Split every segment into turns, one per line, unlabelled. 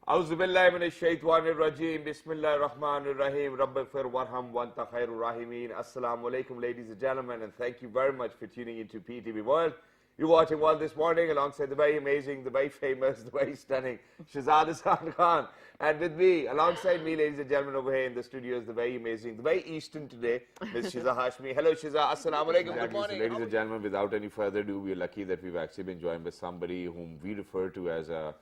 Auzubillahi minash shaitanir rajeem. Bismillahir Rahmanir Rahim. Rabbighfir warham wa anta khairur rahimin. Assalamu alaikum, ladies and gentlemen, and thank you very much for tuning into PTV World. You're watching World this morning alongside the very amazing, the very famous, the very stunning Shehzad Hasan Khan. And with me, alongside me, ladies and gentlemen, over here in the studio is the very amazing, the very Eastern today, Ms. Shiza Hashmi. Hello, Shiza. Assalamu alaikum. Good morning. So, ladies and gentlemen, without any further ado, we're lucky that we've actually been joined by somebody whom we refer to as a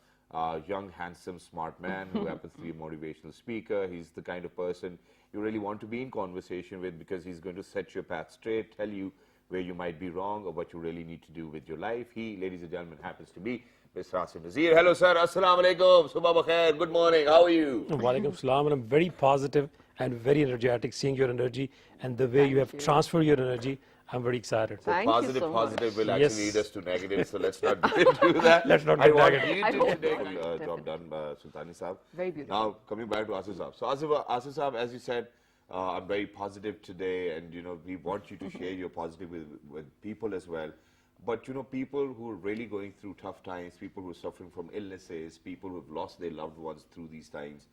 young, handsome, smart man who happens to be a motivational speaker. He's the kind of person you really want to be in conversation with because he's going to set your path straight, tell you where you might be wrong or what you really need to do with your life. He, ladies and gentlemen, happens to be Mr. Asim Nazir. Hello, sir. Assalamu alaikum. Subha bakhair. Good morning. How are you?
Walaikum salam. And I'm very positive and very energetic, seeing your energy and the way you have transferred your energy. I'm very excited.
So positive will
Yes.
actually lead us to negative, so let's not get into that.
Let's not
I
get
want
negative.
you
I
to
hope
take
not.
the job done by Sultani Saab.
Very beautiful.
Now, coming back to Asif Saab. So, Asif Saab, as you said, I'm very positive today, and you know, we want you to share your positive with people as well. But you know, people who are really going through tough times, people who are suffering from illnesses, people who have lost their loved ones through these times,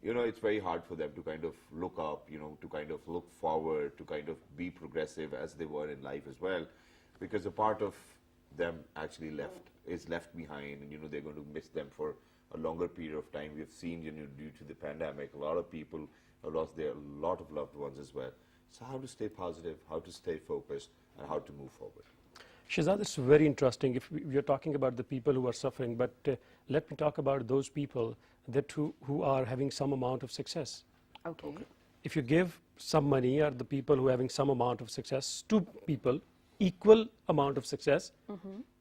you know, it's very hard for them to kind of look up, you know, to kind of look forward, to kind of be progressive as they were in life as well, because a part of them actually is left behind, and you know, they're going to miss them for a longer period of time. We've seen, you know, due to the pandemic, a lot of people have lost a lot of loved ones as well. So how to stay positive, how to stay focused, and how to move forward.
Shehzad, it's very interesting if we are talking about the people who are suffering, but let me talk about those people that who are having some amount of success.
Okay.
If you give some money or the people who are having some amount of success, two people, equal amount of success,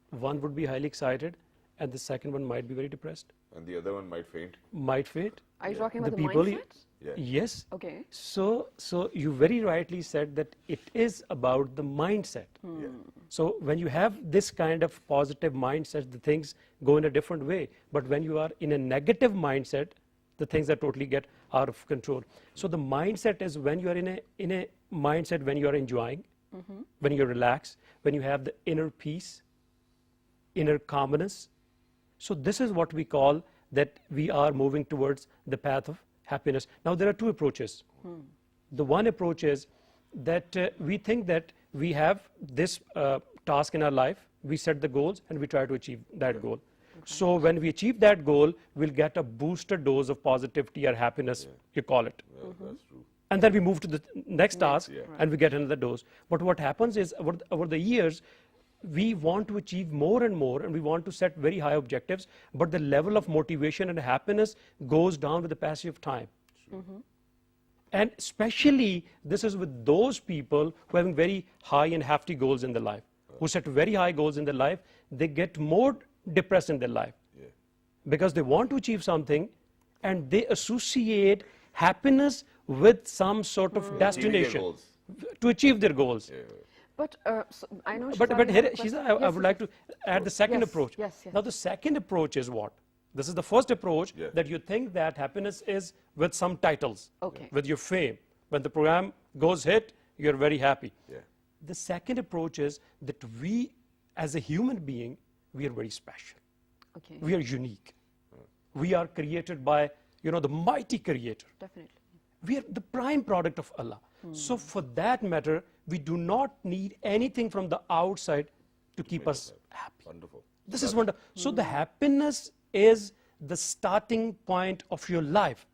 one would be highly excited and the second one might be very depressed.
And the other one might faint.
Might faint.
Are you talking
The
about the
people,
mindset?
Yeah.
Yes.
Okay.
So you very rightly said that it is about the mindset.
Yeah.
So when you have this kind of positive mindset, the things go in a different way. But when you are in a negative mindset, the things are totally get out of control. So the mindset is when you are in a mindset when you are enjoying, when you're relaxed, when you have the inner peace, inner calmness. So this is what we call that we are moving towards the path of happiness. Now there are two approaches. The one approach is that we think that we have this task in our life, we set the goals and we try to achieve that goal. So when we achieve that goal, we'll get a booster dose of positivity or happiness, you call it.
Yeah, that's true.
And then we move to the next task
yeah.
and we get another dose. But what happens is over the years, we want to achieve more and more and we want to set very high objectives, but the level of motivation and happiness goes down with the passage of time. And especially this is with those people who are having very high and hefty goals in their life, who set very high goals in their life, they get more depressed in their life
Yeah.
because they want to achieve something and they associate happiness with some sort of destination
goals.
to achieve their goals.
But so I know.
But
Shehzad, you
here,
have a
Shiza,
question.
I would like to add the second
Yes,
approach.
yes.
Now the second approach is what? This is the first approach
Yeah.
that you think that happiness is with some titles,
Okay.
with your fame. When the program goes hit, you're very happy.
Yeah.
The second approach is that we, as a human being, we are very special.
Okay.
We are unique. We are created by, you know, the mighty creator.
Definitely.
We are the prime product of Allah. So for that matter, we do not need anything from the outside to keep us happy.
Wonderful.
This is wonderful. So the happiness is the starting point of your life.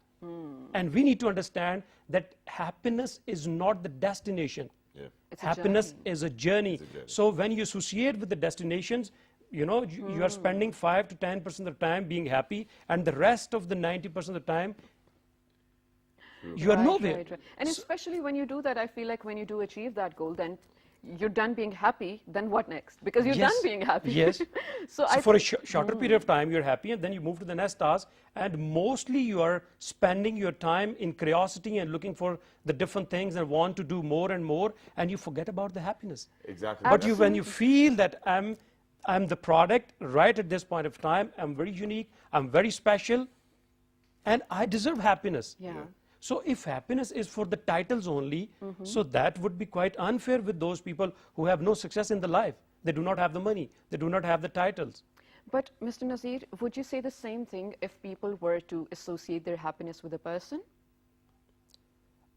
And we need to understand that happiness is not the destination.
Yeah.
It's a
Happiness
journey.
is a journey.
journey.
So when you associate with the destinations, you know, you are spending 5 to 10% of the time being happy, and the rest of the 90% of the time, you are
Right,
nowhere.
right, right. And especially when you do that, I feel like when you do achieve that goal, then you're done being happy. Then what next? Because you're
Yes.
done being happy.
Yes.
So
So
I
for a
think-
shorter period of time, you're happy, and then you move to the next task, and mostly you are spending your time in curiosity and looking for the different things and want to do more and more, and you forget about the happiness.
Exactly.
But when you feel that I'm the product right at this point of time, I'm very unique, I'm very special, and I deserve happiness.
Yeah.
So if happiness is for the titles only, so that would be quite unfair with those people who have no success in the life. They do not have the money, they do not have the titles.
But Mr. Nazir, would you say the same thing if people were to associate their happiness with a person?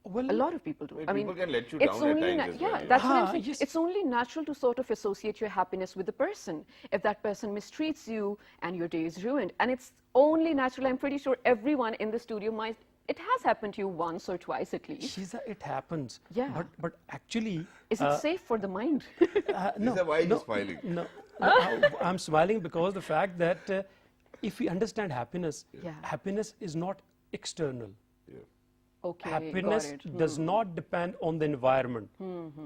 Well,
A lot of people do.
Well, people can let you
it's
down at
only
times as
yeah,
well, yeah.
that's what I'm
Ah,
saying.
yes.
It's only natural to sort of associate your happiness with the person. If that person mistreats you and your day is ruined, and it's only natural. I'm pretty sure everyone in the studio might. It has happened to you once or twice at least.
Shiza, it happens.
Yeah.
But actually,
Is it safe for the mind?
no.
Is that why you're
no,
smiling?
No, I'm smiling because the fact that if we understand happiness,
Yeah.
happiness is not external.
Yeah.
Okay,
Happiness
got it.
does not depend on the environment.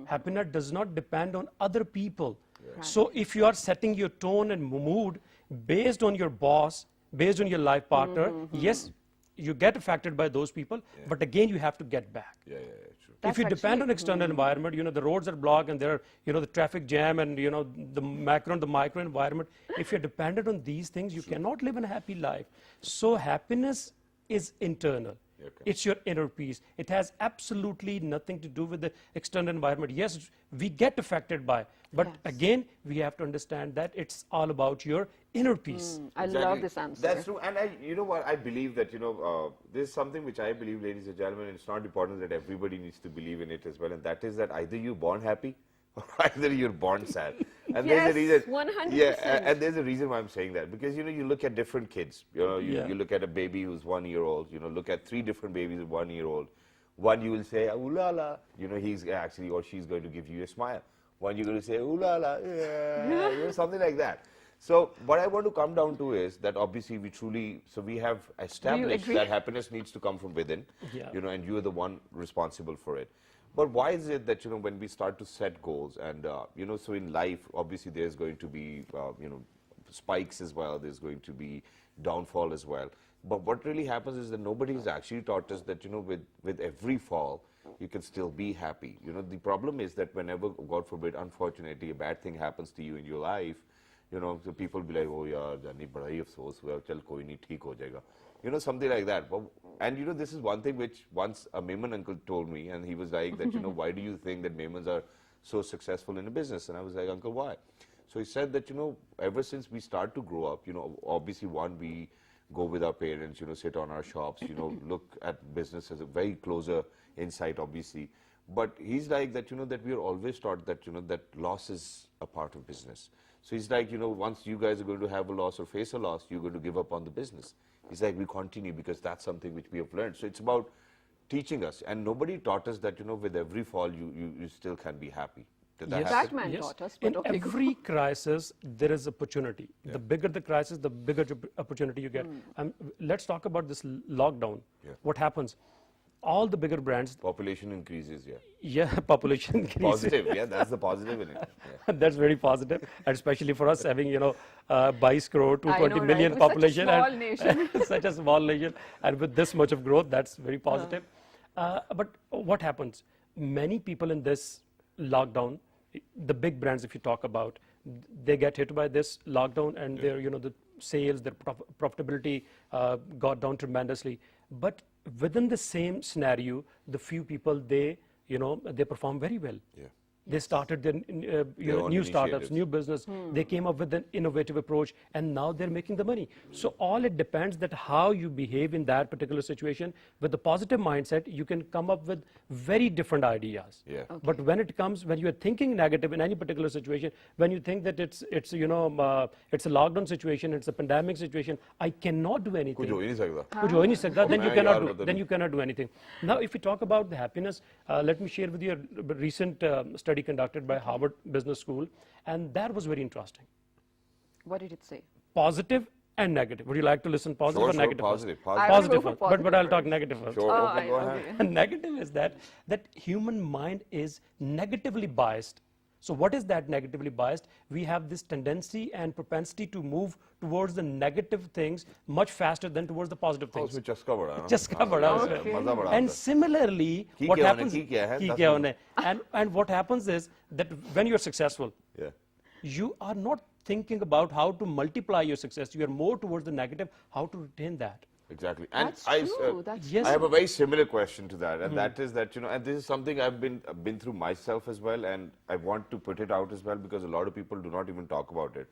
Happiness does not depend on other people. So if you are setting your tone and mood based on your boss, based on your life partner, yes, you get affected by those people, but again, you have to get back.
Yeah, true.
If
That's
you depend
actually-
on external environment, you know, the roads are blocked and there are, you know, the traffic jam and, you know, the macro and the micro environment. If you're dependent on these things, you cannot live a happy life. So happiness is internal.
Okay.
It's your inner peace. It has absolutely nothing to do with the external environment. Yes, we get affected by, but
Yes.
again, we have to understand that it's all about your inner peace.
I love this answer.
That's true. And you know what? I believe that, there's something which I believe, ladies and gentlemen, it's not important that everybody needs to believe in it as well. And that is that either you're born happy or either you're born sad. And there's a
Yes,
reason.
100%.
Yeah, and there's a reason why I'm saying that. Because, you know, you look at different kids. You know,
Yeah.
you look at a baby who's 1 year old. You know, look at 3 different babies at 1 year old. One you will say, ooh la la. You know, he's actually or she's going to give you a smile. One you're going to say, ooh la la, yeah, you know, something like that. So what I want to come down to is that obviously we have established
agree?
that happiness needs to come from within,
Yeah.
you know, and you are the one responsible for it. But why is it that, you know, when we start to set goals and, you know, so in life, obviously there's going to be, you know, spikes as well, there's going to be downfall as well. But what really happens is that nobody's actually taught us that, you know, with every fall, you can still be happy. You know, the problem is that whenever, God forbid, unfortunately, a bad thing happens to you in your life, you know, the people be like, oh, yaar, Jani, bada hi afsos hua, chal koi nahi, theek ho jayega. You know, something like that. And, you know, this is one thing which once a Maiman uncle told me, and he was like that, you know, why do you think that Maimans are so successful in a business? And I was like, uncle, why? So he said that, you know, ever since we start to grow up, you know, obviously one, we go with our parents, you know, sit on our shops, you know, look at business as a very closer insight, obviously. But he's like that, you know, that we are always taught that, you know, that loss is a part of business. So he's like, you know, once you guys are going to have a loss or face a loss, you're going to give up on the business. He's like, we continue because that's something which we have learned. So it's about teaching us. And nobody taught us that, you know, with every fall, you still can be happy. Did that
Yes.
happen?
That man
Yes.
taught us, but
In
okay, go
every crisis, there is opportunity. The bigger the crisis, the bigger opportunity you get. Let's talk about this lockdown.
Yeah.
What happens? All the bigger brands,
Population increases, yeah.
yeah, population increases.
Positive, yeah, that's the positive in it. Yeah.
That's very positive, and especially for us having, you know, 22 crore,
I know,
220
right?
million
We're such a
population,
small
and
nation.
such a small nation, and with this much of growth, that's very positive. But what happens? Many people in this lockdown, the big brands, if you talk about, they get hit by this lockdown, and their, you know, the sales, their profitability got down tremendously. But within the same scenario, the few people, they, you know, they perform very well.
Yeah.
They started their you know,
own
new startups,
initiatives.
new business. They came up with an innovative approach, and now they're making the money. So all it depends that how you behave in that particular situation. With the positive mindset, you can come up with very different ideas.
Yeah.
But when it comes, when you are thinking negative in any particular situation, when you think that it's you know it's a lockdown situation, it's a pandemic situation, I cannot do anything.
कुछ हो ही नहीं सकता.
कुछ हो ही नहीं सकता, then you
मैं
cannot
यार
do,
मतलब
then you cannot do anything. Now, if we talk about the happiness, let me share with you a recent study conducted by Harvard Business School, and that was very interesting.
What did it say?
Positive and negative. Would you like to listen positive
Sure,
or
sure,
negative?
positive,
first?
positive.
I will
Positive
go for
first, but I'll
positive
talk
first.
negative first.
Sure,
Oh,
okay, go ahead.
okay.
And negative is that human mind is negatively biased. So what is that negatively biased? We have this tendency and propensity to move towards the negative things much faster than towards the positive
हाँ,
things.
उसमें चस्का बड़ा है ना.
चस्का
हाँ,
बड़ा
yeah,
उसमें.
मजा बड़ा
And
आता है.
similarly,
की
what
क्या होने,
happens?
की क्या है,
की
दस
क्या
मिनट.
होने. And what happens is that when you're successful,
Yeah.
you are not thinking about how to multiply your success. You are more towards the negative, how to retain that.
Exactly. And
That's true. That's
Yes.
I have a very similar question to that, and that is that, and this is something I've been through myself as well, and I want to put it out as well because a lot of people do not even talk about it.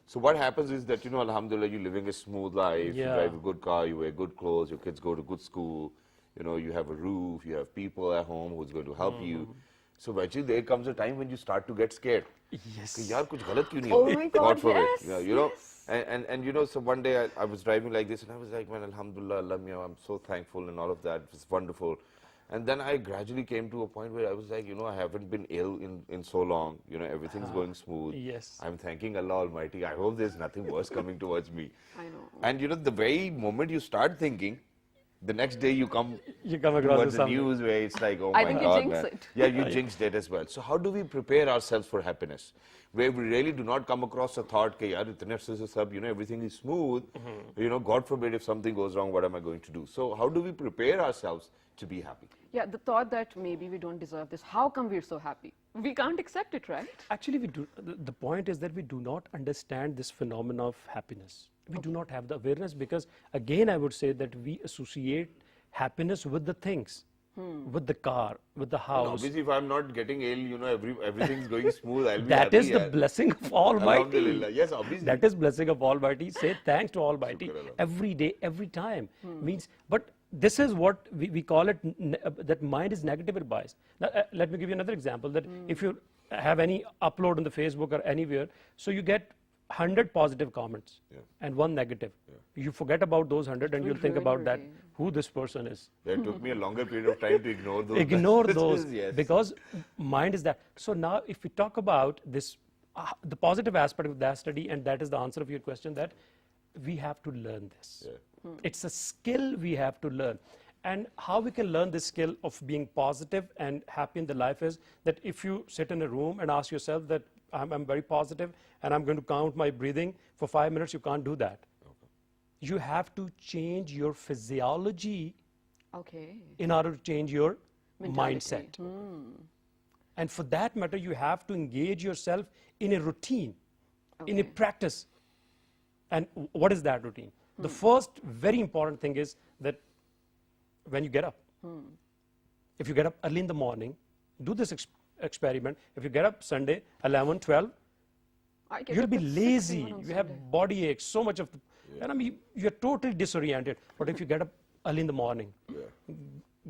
So what happens is that, alhamdulillah, you're living a smooth life, you
Yeah.
drive a good car, you wear good clothes, your kids go to good school, you have a roof, you have people at home who's going to help you. So eventually there comes a time when you start to get scared.
Yes.
कि यार कुछ गलत क्यों नहीं
Oh
हो
my
रहा?
God,
forbid.
yes,
Yeah,
yes.
And so one day I was driving like this and I was like, man, alhamdulillah, Allah, I'm so thankful and all of that. It's wonderful. And then I gradually came to a point where I was like, I haven't been ill in so long. Everything's going smooth.
Yes.
I'm thanking Allah Almighty. I hope there's nothing worse coming towards me.
I know.
And the very moment you start thinking, the next day you come
across
towards
with
the
something.
news where it's like, oh
I
my
think you
God,
jinxed
man.
it.
Yeah, you jinxed it as well. So how do we prepare ourselves for happiness? Where we really do not come across a thought, that, yaar, itne arse se sab, everything is smooth. God forbid if something goes wrong, what am I going to do? So how do we prepare ourselves to be happy?
Yeah, the thought that maybe we don't deserve this. How come we're so happy? We can't accept it, right?
Actually, we do. The point is that we do not understand this phenomenon of happiness. We do not have the awareness because, again, I would say that we associate happiness with the things, with the car, with the
And
house.
obviously, if I'm not getting ill, everything's going smooth, I'll be
That
happy.
is the
yaar.
blessing of Almighty.
Alhamdulillah. Yes, obviously.
That is blessing of Almighty. Say thanks to Almighty
Shukr Allah.
every day, every time. Means, but this is what we call it, that mind is negatively biased. Now, let me give you another example, that if you have any upload on the Facebook or anywhere, so you get 100 positive comments and 1 negative. You forget about those 100 and
will
you'll think
ruin
about
your
that,
day.
who this person is.
That took me a longer period of time to ignore those.
Ignore
messages,
those
yes.
because mind is that. So now if we talk about this, the positive aspect of that study, and that is the answer of your question, that we have to learn this. It's a skill we have to learn. And how we can learn this skill of being positive and happy in the life is that if you sit in a room and ask yourself that I'm very positive and I'm going to count my breathing for 5 minutes, you can't do that. You have to change your physiology
Okay.
in order to change your
Mentality.
mindset. And for that matter, you have to engage yourself in a routine, in a
Okay.
practice. And what is that routine? The first very important thing is that when you get up, if you get up early in the morning, do this experiment. If you get up Sunday, 11, 12,
I get
you'll
up
be
at 6
lazy,
even on
you have
Sunday.
body aches, so much of, and I mean, you're totally disoriented. But if you get up early in the morning,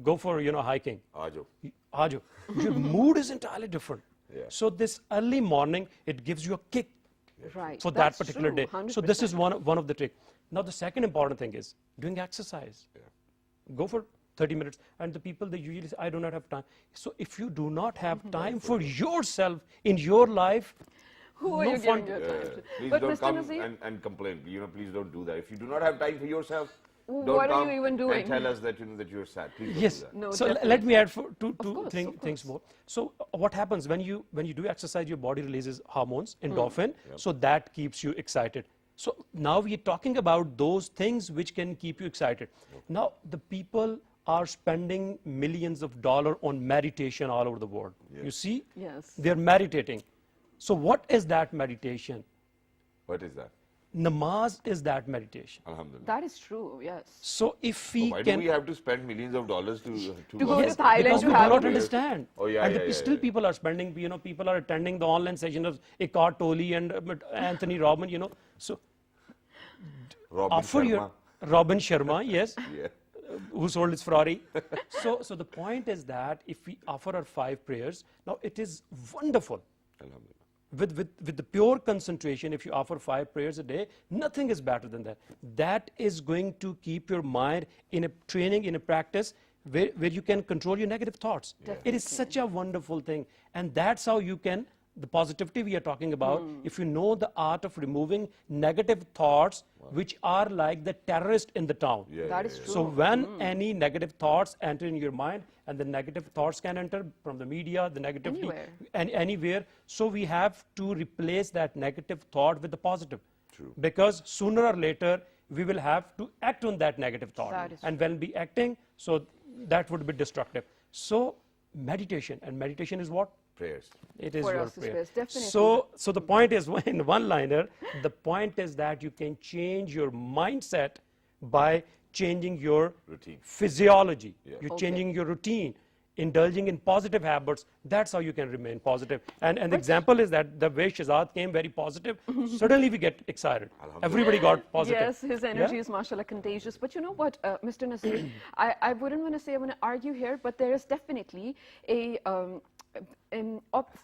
go for, hiking,
Aajo.
Aajo, your mood is entirely different.
Yeah.
So this early morning, it gives you a kick
Right.
for that
That's
particular
true,
day. So this is
100%.
one of the tricks. Now the second important thing is doing exercise. Go for 30 minutes. And the people, they usually say, I do not have time. So if you do not have time for yourself in your life,
Who are
no
you
fun.
giving your time to?
Please
But
don't
Mr.
come
Nazir,
and complain. Please don't do that. If you do not have time for yourself, don't
What are
come
you even doing?
and tell us that that you're sad. Please don't
Yes.
do that.
No,
So let
definitely.
me add two
course,
things more. So what happens when you do exercise, your body releases hormones, endorphin, so that keeps you excited. So now we are talking about those things which can keep you excited. Now the people are spending millions of dollars on meditation all over the world. You see?
Yes.
They're meditating. So what is that meditation?
What is that?
Namaz is that meditation.
Alhamdulillah.
That is true, yes.
So if we
Why do
can
we have to spend millions of dollars to
go
work?
to Thailand
because
to
we do
have
not
a-
understand.
Oh, yeah,
and
yeah,
still
yeah.
people are spending, people are attending the online session of Eckhart Tolle and Anthony Robbins, So
Robin
offer your
Sharma.
Robin Sharma, yes,
Yeah.
who sold his Ferrari. So the point is that if we offer our 5 prayers, now it is wonderful.
Alhamdulillah.
With the pure concentration, if you offer 5 prayers a day, nothing is better than that. That is going to keep your mind in a training, in a practice where you can control your negative thoughts. It is such a wonderful thing. And that's how you can, the positivity we are talking about, if you know the art of removing negative thoughts, which are like the terrorist in the town.
That is true.
So when any negative thoughts enter in your mind, and the negative thoughts can enter from the media, the negativity,
Anywhere.
and anywhere. So we have to replace that negative thought with the positive.
True.
Because sooner or later, we will have to act on that negative thought.
That is
And when we acting, so that would be destructive. So meditation, and meditation is what?
Prayers.
It is
For
your
us is
prayer.
best, definitely.
So the point is, in one liner, the point is that you can change your mindset by changing your
Routine.
physiology.
Yeah.
You're
Okay.
changing your routine, indulging in positive habits. That's how you can remain positive. And the example is that the way Shahzad came very positive, suddenly we get excited. Everybody got positive.
Yes, his energy
Yeah?
is mashallah contagious. But you know what, Mr. Nasir, I wouldn't want to say I want to argue here, but there is definitely a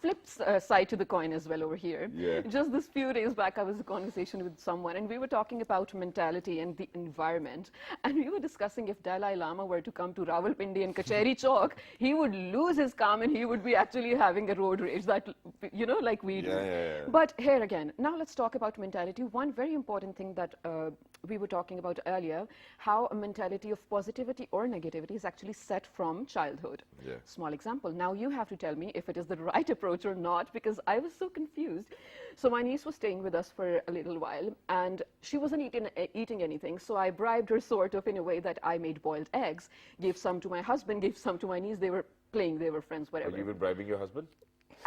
flip side to the coin as well over here.
Yeah.
Just this few days back, I was in a conversation with someone, and we were talking about mentality and the environment. And we were discussing if Dalai Lama were to come to Rawalpindi and Kacheri Chowk, he would lose his calm and he would be actually having a road rage that, you know, like we do.
Yeah.
But here again, now let's talk about mentality. One very important thing that we were talking about earlier, how a mentality of positivity or negativity is actually set from childhood.
Yeah.
Small example. Now you have to tell me if it is the right approach or not, because I was so confused. So my niece was staying with us for a little while, and she wasn't eating anything. So I bribed her sort of in a way that I made boiled eggs, gave some to my husband, gave some to my niece. They were playing, they were friends,
Are
whatever.
you even bribing your husband?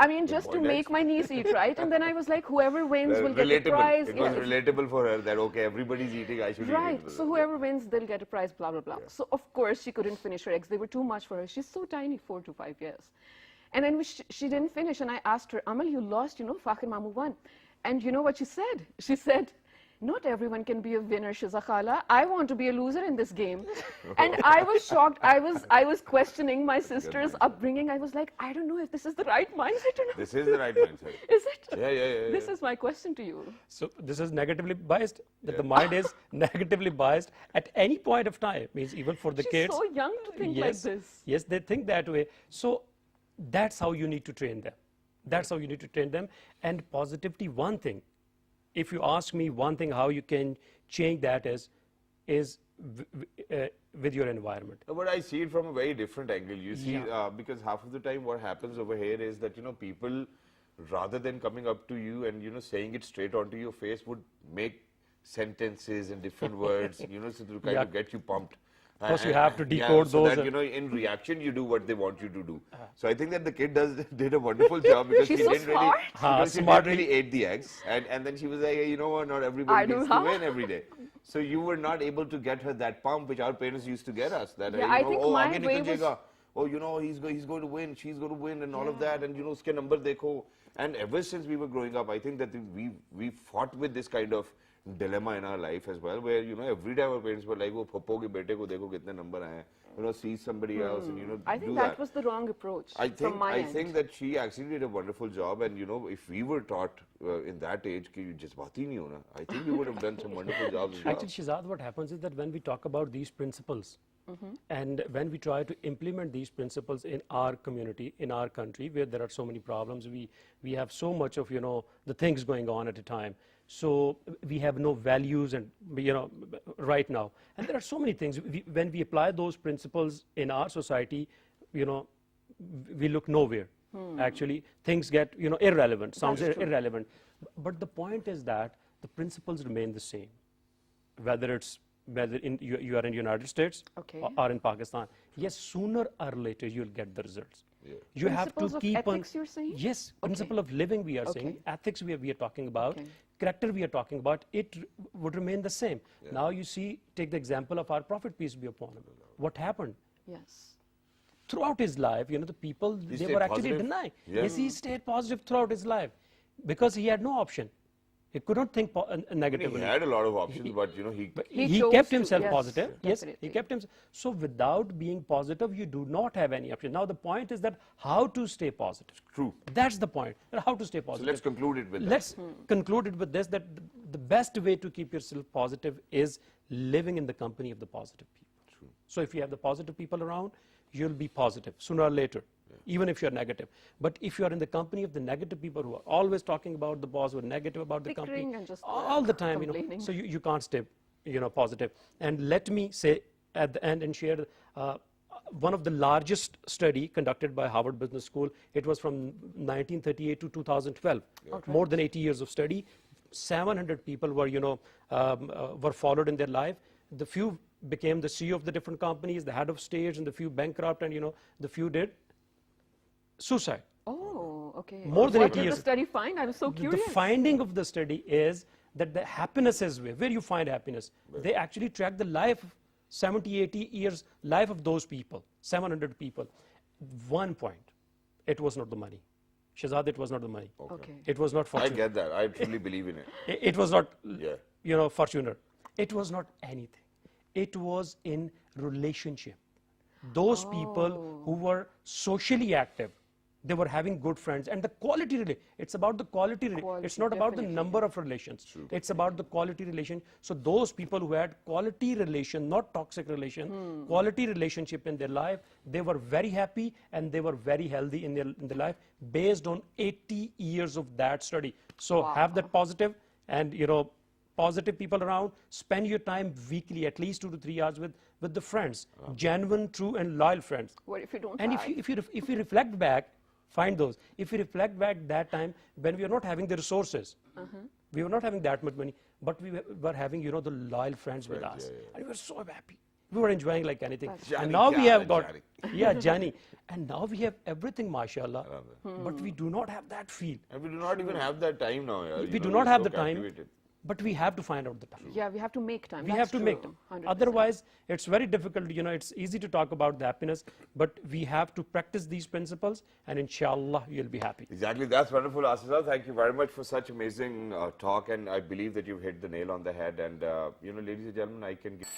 I mean, just to
boiled
make
eggs?
my niece eat, right? And then I was like, whoever wins will get a
Relatable.
prize.
It was
Yes.
relatable for her that, okay, everybody's eating, I should eat
Right.
it.
So whoever wins, they'll get a prize, blah, blah, blah. So of course she couldn't finish her eggs. They were too much for her. She's so tiny, 4 to 5 years. And then she didn't finish. And I asked her, Amal, you lost, you know, Fakhir Mamu won. And you know what she said? She said, not everyone can be a winner, Shiza Khala. I want to be a loser in this game. And I was shocked. I was questioning my sister's upbringing. I was like, I don't know if this is the right mindset or not.
This is the right mindset.
Is it?
Yeah.
This is my question to you.
So this is negatively biased, that the mind is negatively biased at any point of time. Means even for the
She's
kids.
so young to think like this.
Yes, they think that way. So that's how you need to train them. That's how you need to train them. And positivity, one thing, if you ask me one thing how you can change that is with your environment.
No, but I see it from a very different angle. You see,
Yeah.
because half of the time what happens over here is that, you know, people, rather than coming up to you and, you know, saying it straight onto your face, would make sentences and different words, you know, so to kind
Yeah.
of get you pumped.
Course, you have to
Yeah,
decode
so
those
that,
and-
you know, in reaction, you do what they want you to do. So I think that the kid did a wonderful job because
She's
she
so
didn't really,
smart.
because she
Smartly.
didn't really ate the eggs. And then she was like, hey, you know what, not
I
everybody
do,
needs
huh?
to win every day. So you were not able to get her that pump which our parents used to get us. That,
Yeah,
you
I
know,
think
oh,
my
आगे
way
निकल
was-
जाएगा. Oh, you know, he's going to win, she's going to win and all of that. And, you know, uske number dekho. And ever since we were growing up, I think that we fought with this kind of dilemma in our life as well, where, you know, every day our parents were like, oh, puppo ke bete ko dekho kitne number aaye. You know, see somebody else and, you know,
I think
do
that was the wrong approach from my
I
end.
think that she actually did a wonderful job, and you know, if we were taught in that age कि जज्बाती नहीं होना, I think we would have done some wonderful jobs as well.
Actually, Shahzad, what happens is that when we talk about these principles and when we try to implement these principles in our community, in our country, where there are so many problems, we have so much of, you know, the things going on at a time. So we have no values and, you know, right now. And there are so many things. When we apply those principles in our society, you know, we look nowhere. Actually, things get, you know, irrelevant, sounds irrelevant. But the point is that the principles remain the same, whether you are in United States
Okay.
or in Pakistan. Yes, sooner or later you'll get the results. You have
Principles
to
of
keep
ethics,
on.
you're saying?
Yes, principle of living we are saying,
Okay.
ethics we are talking about,
Okay.
character we are talking about, it would remain the same. Now you see, take the example of our Prophet, peace be upon him. What happened?
Yes.
Throughout his life, you know, the people, they
stayed
were actually
positive.
denying.
Yeah.
Yes, he stayed positive throughout his life because he had no option. He could not think negatively.
He had a lot of options, but you know,
He
He
chose
kept
to,
himself
yes,
positive. Yes,
definitely.
he kept himself. So without being positive, you do not have any option. Now the point is that how to stay positive.
True.
That's the point. That how to stay
So
positive.
let's conclude it with that.
Let's conclude it with this, that the best way to keep yourself positive is living in the company of the positive people.
True.
So if you have the positive people around, you'll be positive sooner or later, even if you're negative. But if you're in the company of the negative people who are always talking about the boss, who are negative about the company,
Bickering and just,
all the time, you know,
complaining.
so you can't stay, you know, positive. And let me say at the end and share one of the largest study conducted by Harvard Business School. It was from 1938 to 2012, more than 80 years of study. 700 people were, you know, were followed in their life. The few became the CEO of the different companies, the head of states, and the few bankrupt, and, you know, the few did suicide.
Oh, okay.
More than
What
80
did
years.
the study find? I'm so
The
curious.
finding of the study is that the happiness is where you find happiness. They actually track the life 70, 80 years life of those people, 700 people. 1 point, it was not the money. Shahzad, it was not the money.
Okay.
It was not
I
fortune.
get that. I truly believe in it.
It was not,
Yeah.
you know, fortuner. It was not anything. It was in relationship. Those people who were socially active, they were having good friends, and the quality it's about the quality, it's
Quality,
not about the
definitely.
number of relations. It's about the quality relation. So those people who had quality relation, not toxic relation, quality relationship in their life, they were very happy and they were very healthy in their life based on 80 years of that study. So have that positive, and you know, positive people around. Spend your time weekly, at least 2 to 3 hours with the friends, genuine, true, and loyal friends.
What if you don't
And
have?
if you reflect back, find those. If you reflect back that time when we were not having the resources, we were not having that much money, but we were having, you know, the loyal friends with us, and we were so happy. We were enjoying like anything.
Johnny
And now we
kya
have
hai,
got,
Johnny?
yeah, Johnny. And now we have everything, mashallah. But we do not have that feel.
And we do not even have that time now. Yeah.
We do not have the time, but we have to find out the time.
Yeah, we have to make time.
We
That's
have to
true.
make them.
100%.
Otherwise, it's very difficult. You know, it's easy to talk about the happiness, but we have to practice these principles, and inshallah, you'll be happy.
Exactly, that's wonderful, Asisa. Thank you very much for such amazing talk, and I believe that you've hit the nail on the head. And you know, ladies and gentlemen, I can give